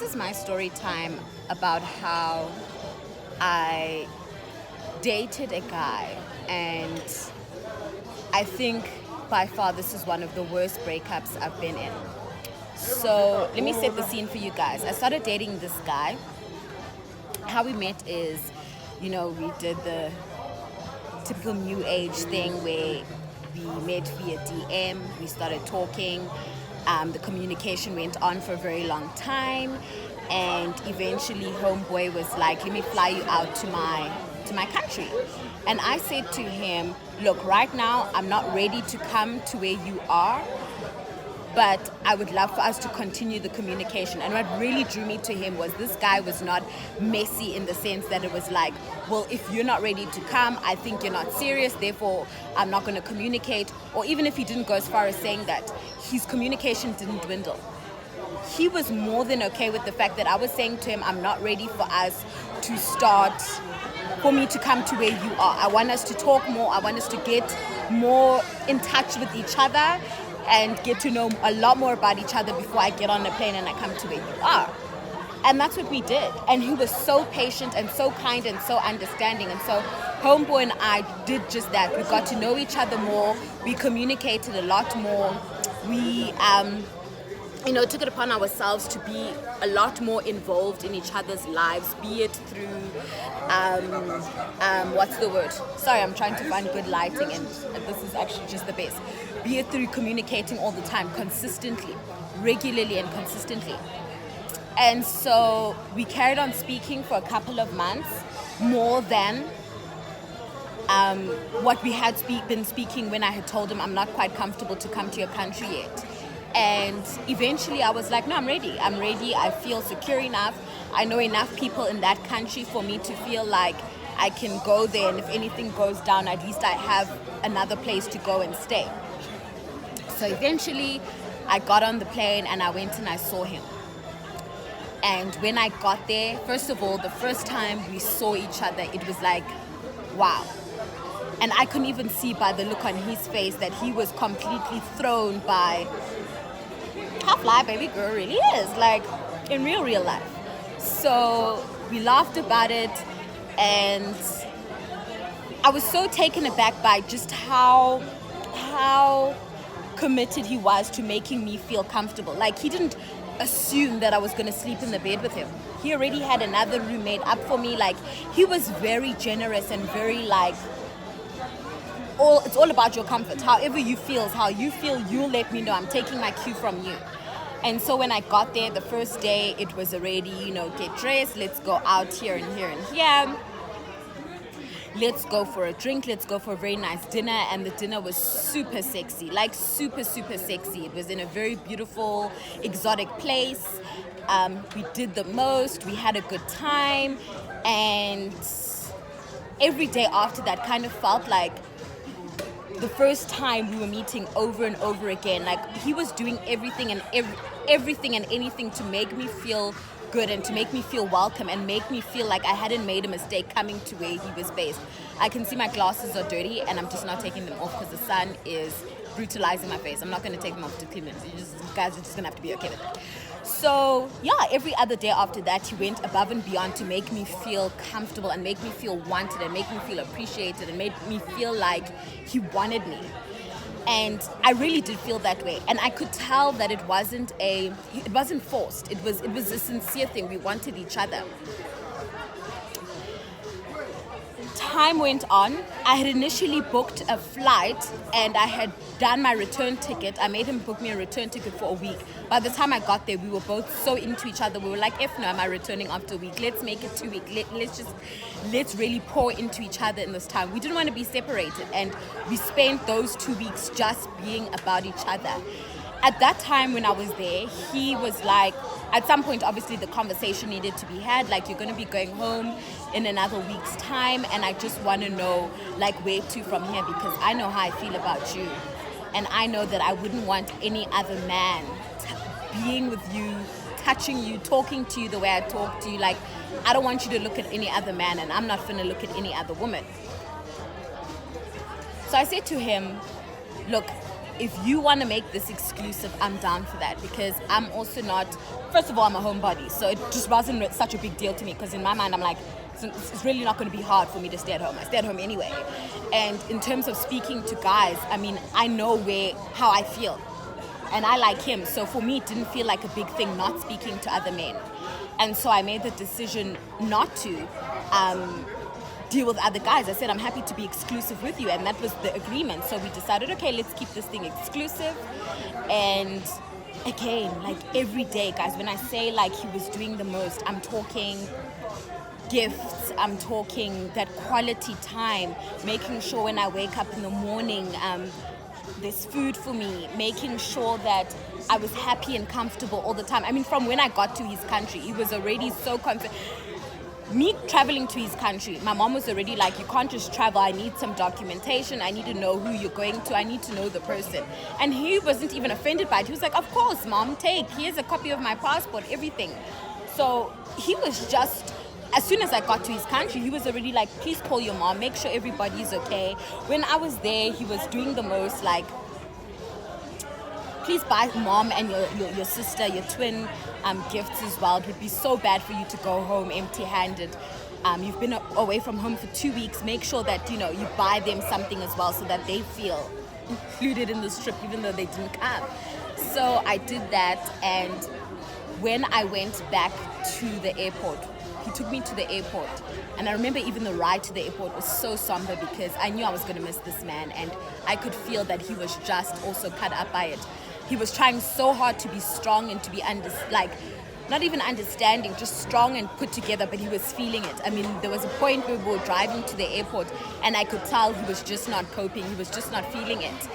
is my story time about how I dated a guy, and I think by far this is one of the worst breakups I've been in. So let me set the scene for you guys. I started dating this guy. How we met is, we did the typical new age thing where we met via DM. We started talking. The communication went on for a very long time, and eventually homeboy was like, let me fly you out to my country. And I said to him, look, right now I'm not ready to come to where you are, but I would love for us to continue the communication. And what really drew me to him was this guy was not messy in the sense that it was like, well, if you're not ready to come, I think you're not serious, therefore I'm not going to communicate. Or even if he didn't go as far as saying that, his communication didn't dwindle. He was more than okay with the fact that I was saying to him, I'm not ready for me to come to where you are. I want us to talk more. I want us to get more in touch with each other and get to know a lot more about each other before I get on the plane and I come to where you are. And that's what we did. And he was so patient and so kind and so understanding. And so homeboy and I did just that. We got to know each other more. We communicated a lot more. We took it upon ourselves to be a lot more involved in each other's lives, be it through, what's the word? Sorry, I'm trying to find good lighting, and this is actually just the best. Be it through communicating all the time, consistently, regularly and consistently. And so we carried on speaking for a couple of months, more than what we had been speaking when I had told him I'm not quite comfortable to come to your country yet. And eventually I was like, no, I'm ready. I feel secure enough. I know enough people in that country for me to feel like I can go there, and if anything goes down, at least I have another place to go and stay. So eventually I got on the plane and I went and I saw him. And when I got there, first of all, the first time we saw each other, it was like, wow. And I couldn't even see by the look on his face that he was completely thrown by how fly baby girl really is, like in real life. So we laughed about it, and I was so taken aback by just how committed he was to making me feel comfortable. Like, he didn't assume that I was going to sleep in the bed with him. He already had another roommate up for me. Like, he was very generous and very like, it's all about your comfort. However you feel is how you feel. You let me know. I'm taking my cue from you. And so when I got there the first day, it was already, get dressed. Let's go out here and here and here. Let's go for a drink. Let's go for a very nice dinner. And the dinner was super sexy, like super, super sexy. It was in a very beautiful, exotic place. We did the most. We had a good time. And every day after that kind of felt like the first time we were meeting over and over again. Like, he was doing everything and anything to make me feel good and to make me feel welcome and make me feel like I hadn't made a mistake coming to where he was based. I can see my glasses are dirty and I'm just not taking them off because the sun is brutalizing my face. I'm not going to take them off to clean them. You guys are just going to have to be okay with it. So yeah, every other day after that, he went above and beyond to make me feel comfortable and make me feel wanted and make me feel appreciated and made me feel like he wanted me. And I really did feel that way. And I could tell that it wasn't forced. It was a sincere thing. We wanted each other. Time went on. I had initially booked a flight and I had done my return ticket. I made him book me a return ticket for a week. By the time I got there, we were both so into each other. We were like, if no, am I returning after a week? Let's make it 2 weeks. Let's really pour into each other in this time. We didn't want to be separated, and we spent those 2 weeks just being about each other. At that time when I was there, he was like, at some point, obviously, the conversation needed to be had. Like, you're going to be going home in another week's time, and I just want to know, like, where to from here, because I know how I feel about you. And I know that I wouldn't want any other man being with you, touching you, talking to you the way I talk to you. Like, I don't want you to look at any other man, and I'm not going to look at any other woman. So I said to him, look, if you want to make this exclusive, I'm down for that, because I'm also not, first of all, I'm a homebody, so it just wasn't such a big deal to me, because in my mind I'm like, it's really not going to be hard for me to stay at home. I stay at home anyway. And in terms of speaking to guys, I mean, I know how I feel, and I like him, so for me it didn't feel like a big thing not speaking to other men. And so I made the decision not to deal with other guys. I said, I'm happy to be exclusive with you, and that was the agreement. So we decided, okay, let's keep this thing exclusive. And again, like every day, guys, when I say like he was doing the most, I'm talking gifts, I'm talking that quality time, making sure when I wake up in the morning, there's food for me, making sure that I was happy and comfortable all the time. I mean, from when I got to his country, he was already so confident. Me traveling to his country, my mom was already like, you can't just travel, I need some documentation, I need to know who you're going to, I need to know the person. And he wasn't even offended by it. He was like, of course, mom, here's a copy of my passport, everything. So he was just, as soon as I got to his country, he was already like, please call your mom, make sure everybody's okay. When I was there, he was doing the most, like, please buy mom and your sister, your twin, gifts as well. It would be so bad for you to go home empty-handed. You've been away from home for 2 weeks. Make sure that, you buy them something as well, so that they feel included in this trip, even though they didn't come. So I did that, and when I went back to the airport, he took me to the airport, and I remember even the ride to the airport was so somber, because I knew I was going to miss this man, and I could feel that he was just also cut up by it. He was trying so hard to be strong and to be not even understanding, just strong and put together, but he was feeling it. I mean, there was a point where we were driving to the airport, and I could tell he was just not coping, he was just not feeling it.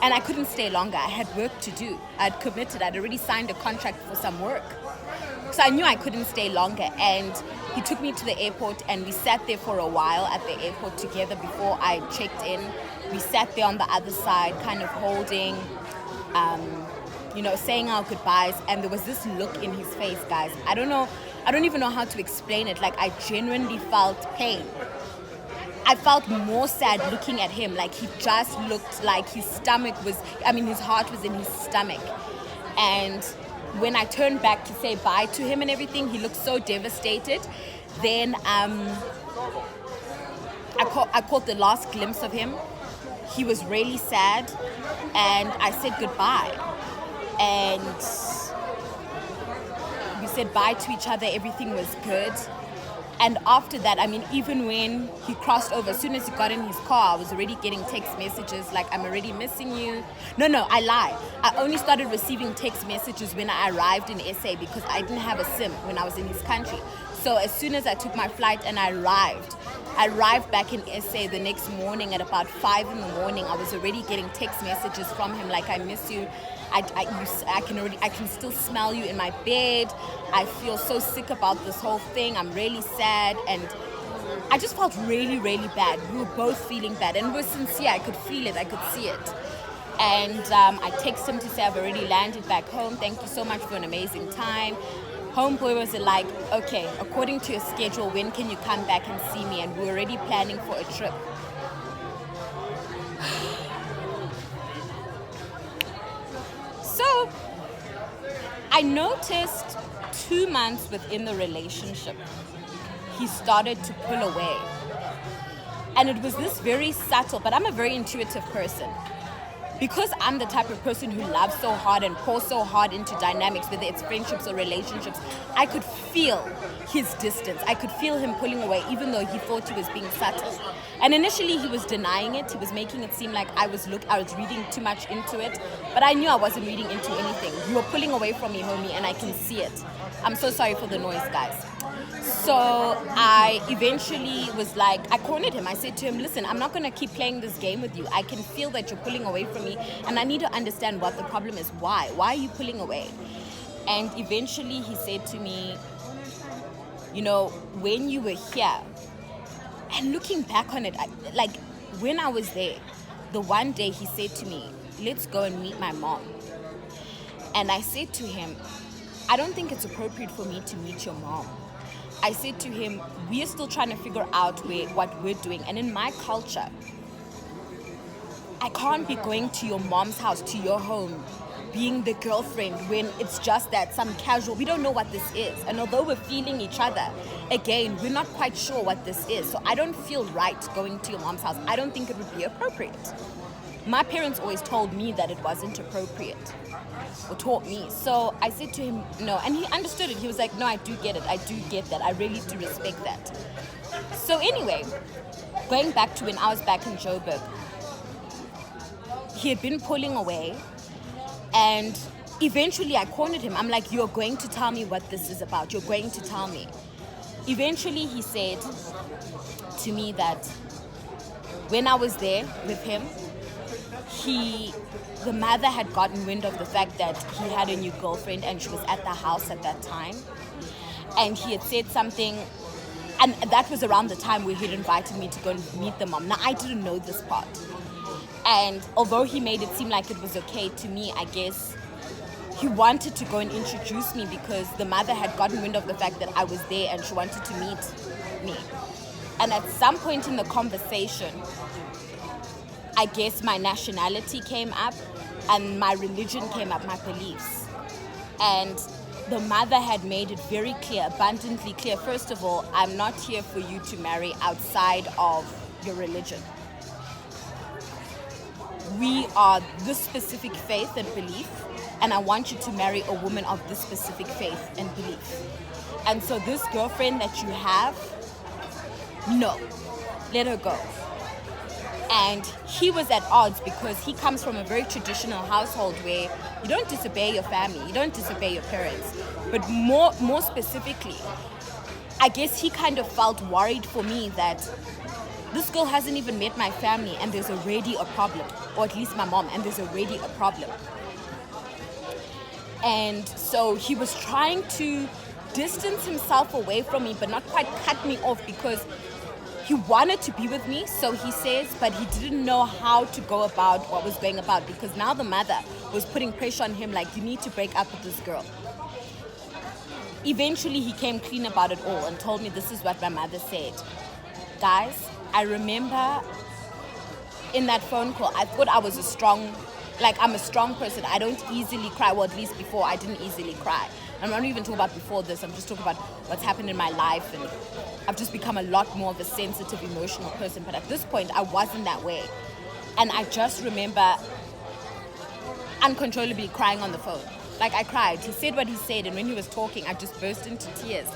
And I couldn't stay longer. I had work to do. I'd committed. I'd already signed a contract for some work. So I knew I couldn't stay longer, and he took me to the airport, and we sat there for a while at the airport together before I checked in. We sat there on the other side, kind of holding, saying our goodbyes, and there was this look in his face, guys. I don't even know how to explain it. Like, I genuinely felt pain. I felt more sad looking at him. Like, he just looked like his heart was in his stomach. And when I turned back to say bye to him and everything, he looked so devastated. Then I caught the last glimpse of him. He was really sad, and I said goodbye. And we said bye to each other. Everything was good. And after that, I mean, even when he crossed over, as soon as he got in his car, I was already getting text messages like, I'm already missing you. No, I lie. I only started receiving text messages when I arrived in SA, because I didn't have a SIM when I was in his country. So as soon as I took my flight and I arrived back in SA the next morning at about 5 in the morning, I was already getting text messages from him like, I miss you. I can still smell you in my bed. I feel so sick about this whole thing. I'm really sad. And I just felt really, really bad. We were both feeling bad, and we were sincere. I could feel it. I could see it. And I texted him to say, I've already landed back home. Thank you so much for an amazing time. Homeboy was like, okay, according to your schedule, when can you come back and see me? And we're already planning for a trip. So I noticed 2 months within the relationship, he started to pull away. And it was this very subtle, but I'm a very intuitive person. Because I'm the type of person who loves so hard and pours so hard into dynamics, whether it's friendships or relationships, I could feel his distance. I could feel him pulling away, even though he thought he was being subtle. And initially he was denying it. He was making it seem like I was reading too much into it. But I knew I wasn't reading into anything. You were pulling away from me, homie, and I can see it. I'm so sorry for the noise, guys. So I eventually was like, I cornered him. I said to him, listen, I'm not going to keep playing this game with you. I can feel that you're pulling away from me, and I need to understand what the problem is. Why? Why are you pulling away? And eventually he said to me, when you were here, and looking back on it, when I was there, the one day he said to me, let's go and meet my mom. And I said to him, I don't think it's appropriate for me to meet your mom. I said to him, we are still trying to figure out what we're doing. And in my culture, I can't be going to your mom's house, to your home, being the girlfriend when it's just that some casual, we don't know what this is. And although we're feeling each other, again, we're not quite sure what this is. So I don't feel right going to your mom's house. I don't think it would be appropriate. My parents always told me that it wasn't appropriate, or taught me. So I said to him, no, and he understood it. He was like, no, I do get it. I do get that. I really do respect that. So anyway, going back to when I was back in Joburg, he had been pulling away. And eventually I cornered him. I'm like, you're going to tell me what this is about. You're going to tell me. Eventually he said to me that when I was there with him, the mother had gotten wind of the fact that he had a new girlfriend and she was at the house at that time. And he had said something, and that was around the time where he'd invited me to go and meet the mom. Now, I didn't know this part. And although he made it seem like it was okay, to me, I guess, he wanted to go and introduce me because the mother had gotten wind of the fact that I was there and she wanted to meet me. And at some point in the conversation, I guess my nationality came up and my religion came up, my beliefs. And the mother had made it very clear, abundantly clear, first of all, I'm not here for you to marry outside of your religion. We are this specific faith and belief, and I want you to marry a woman of this specific faith and belief. And so this girlfriend that you have, no, let her go. And he was at odds because he comes from a very traditional household where you don't disobey your family, you don't disobey your parents. But more specifically, I guess he kind of felt worried for me that this girl hasn't even met my family and there's already a problem, or at least my mom, and there's already a problem. And so he was trying to distance himself away from me, but not quite cut me off because he wanted to be with me, so he says, but he didn't know how to go about what was going about because now the mother was putting pressure on him like, you need to break up with this girl. Eventually he came clean about it all and told me this is what my mother said. Guys, I remember in that phone call, I thought I was I'm a strong person. I don't easily cry. Well, at least before, I didn't easily cry. I'm not even talking about before this. I'm just talking about what's happened in my life. And I've just become a lot more of a sensitive, emotional person. But at this point, I wasn't that way. And I just remember uncontrollably crying on the phone. Like, I cried. He said what he said. And when he was talking, I just burst into tears.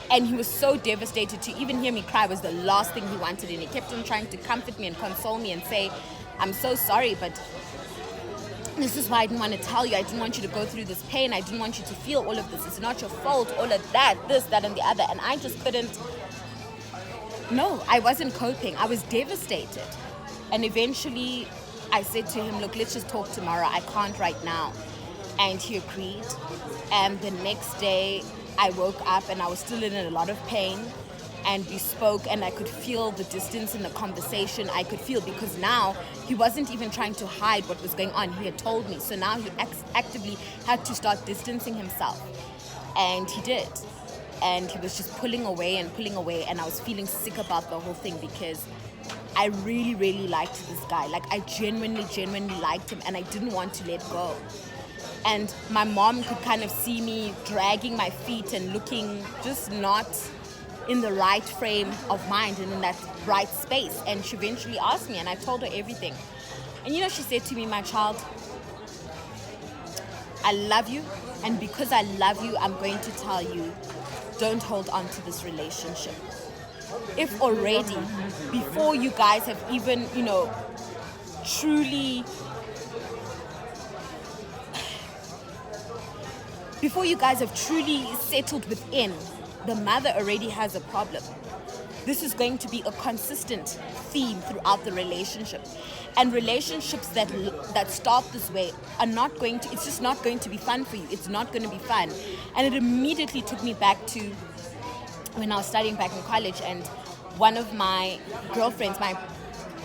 And he was so devastated. To even hear me cry was the last thing he wanted. And he kept on trying to comfort me and console me and say, I'm so sorry, but this is why I didn't want to tell you. I didn't want you to go through this pain. I didn't want you to feel all of this. It's not your fault, all of that, this, that, and the other. And I just couldn't. No, I wasn't coping. I was devastated. And eventually I said to him, look, let's just talk tomorrow. I can't right now. And he agreed. And the next day I woke up and I was still in a lot of pain. And we spoke and I could feel the distance in the conversation. I could feel because now he wasn't even trying to hide what was going on. He had told me. So now he actively had to start distancing himself. And he did. And he was just pulling away. And I was feeling sick about the whole thing because I really, really liked this guy. Like, I genuinely liked him and I didn't want to let go. And my mom could kind of see me dragging my feet and looking just not in the right frame of mind and in that right space. And she eventually asked me and I told her everything. And she said to me, my child, I love you. And because I love you, I'm going to tell you, don't hold on to this relationship. If already, before you guys have even, before you guys have truly settled within, the mother already has a problem. This is going to be a consistent theme throughout the relationship. And relationships that start this way it's just not going to be fun for you. It's not going to be fun. And it immediately took me back to when I was studying back in college, and one of my girlfriends, my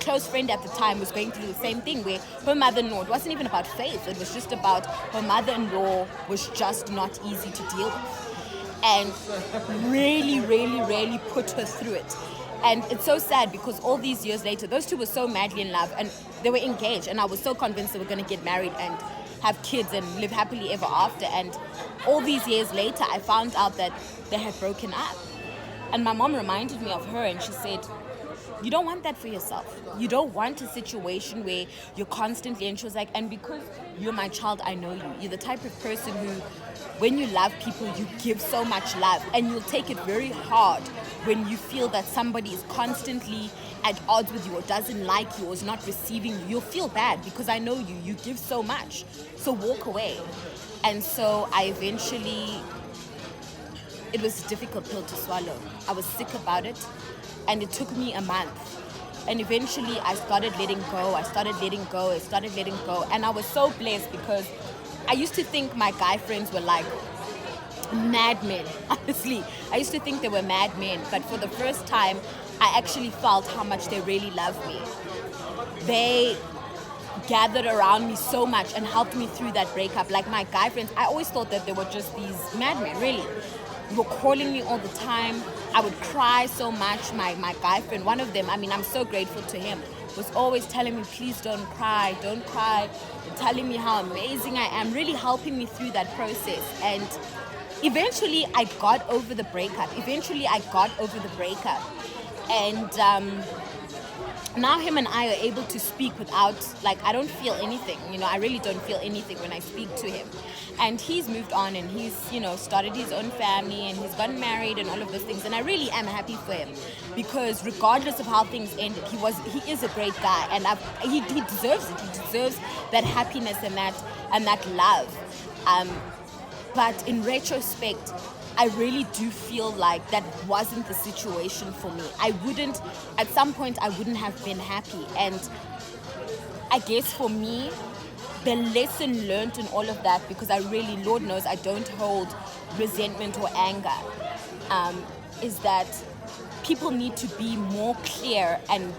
close friend at the time, was going through the same thing where her mother-in-law, it wasn't even about faith, it was just about her mother-in-law was just not easy to deal with. And really put her through it. And it's so sad because all these years later, those two were so madly in love and they were engaged, and I was so convinced they were going to get married and have kids and live happily ever after. And all these years later, I found out that they had broken up. And my mom reminded me of her, and she said, you don't want that for yourself. You don't want a situation where you're constantly, and she was like, and because you're my child, I know you. You're the type of person who, when you love people, you give so much love, and you'll take it very hard when you feel that somebody is constantly at odds with you or doesn't like you or is not receiving you. You'll feel bad because I know you. You give so much. So walk away. And so I eventually, it was a difficult pill to swallow. I was sick about it. And it took me a month. And eventually I started letting go. And I was so blessed because I used to think my guy friends were like madmen, honestly. I used to think they were madmen. But for the first time, I actually felt how much they really loved me. They gathered around me so much and helped me through that breakup. Like my guy friends, I always thought that they were just these madmen, really. They were calling me all the time. I would cry so much. My guy friend, one of them, I mean, I'm so grateful to him, was always telling me, please don't cry, telling me how amazing I am, really helping me through that process. And eventually I got over the breakup. And now him and I are able to speak without, like, I don't feel anything. I really don't feel anything when I speak to him. And he's moved on and he's, started his own family and he's gotten married and all of those things. And I really am happy for him because regardless of how things ended, he is a great guy, and he deserves it. He deserves that happiness and that love. But in retrospect, I really do feel like that wasn't the situation for me. At some point, I wouldn't have been happy. And I guess for me, the lesson learned in all of that, because I really, Lord knows, I don't hold resentment or anger, is that people need to be more clear and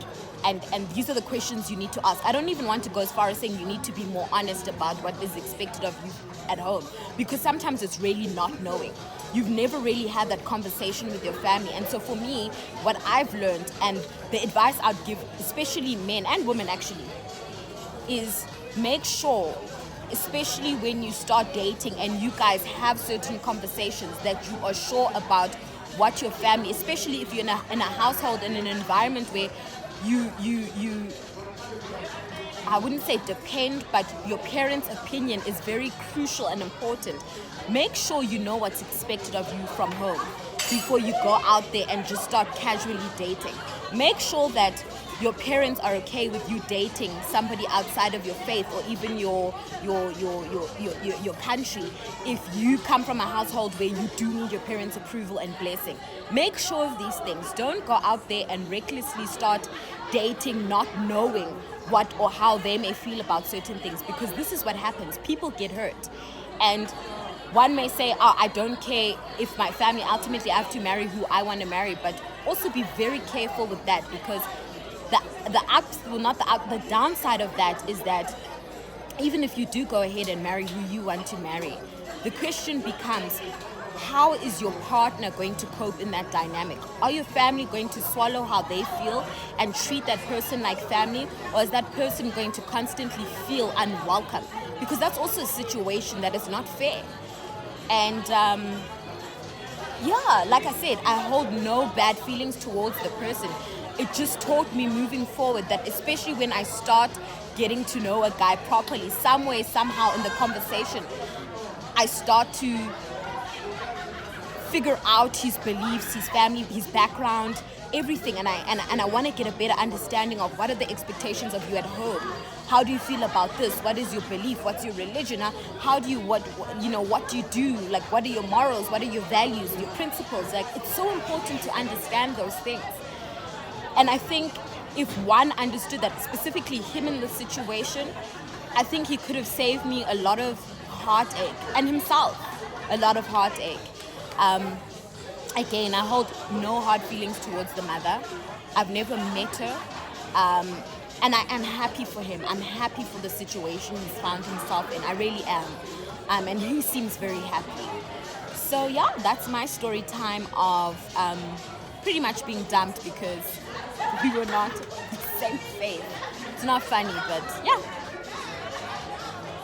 these are the questions you need to ask. I don't even want to go as far as saying you need to be more honest about what is expected of you at home, because sometimes it's really not knowing. You've never really had that conversation with your family. And so for me, what I've learned, and the advice I'd give, especially men and women actually, is make sure, especially when you start dating and you guys have certain conversations, that you are sure about what your family, especially if you're in a household, in an environment where you I wouldn't say depend, but your parents' opinion is very crucial and important. Make sure you know what's expected of you from home before you go out there and just start casually dating. Make sure that your parents are okay with you dating somebody outside of your faith or even your country if you come from a household where you do need your parents' approval and blessing. Make sure of these things. Don't go out there and recklessly start dating not knowing what or how they may feel about certain things, because this is what happens. People get hurt. And one may say, I don't care if my family, ultimately I have to marry who I want to marry, but also be very careful with that, because the downside of that is that even if you do go ahead and marry who you want to marry, the question becomes, how is your partner going to cope in that dynamic? Are your family going to swallow how they feel and treat that person like family, or is that person going to constantly feel unwelcome? Because that's also a situation that is not fair. And like I said, I hold no bad feelings towards the person. It just taught me moving forward that, especially when I start getting to know a guy properly, somewhere, somehow in the conversation, I start to figure out his beliefs, his family, his background, everything. And I want to get a better understanding of what are the expectations of you at home. How do you feel about this? What is your belief? What's your religion? What do you do? Like, what are your morals? What are your values, your principles? Like, it's so important to understand those things. And I think if one understood that, specifically him in this situation, I think he could have saved me a lot of heartache, and himself a lot of heartache. Again, I hold no hard feelings towards the mother. I've never met her. And I am happy for him. I'm happy for the situation he's found himself in. I really am. And he seems very happy. So yeah, that's my story time of pretty much being dumped because we were not the same faith. It's not funny, but yeah.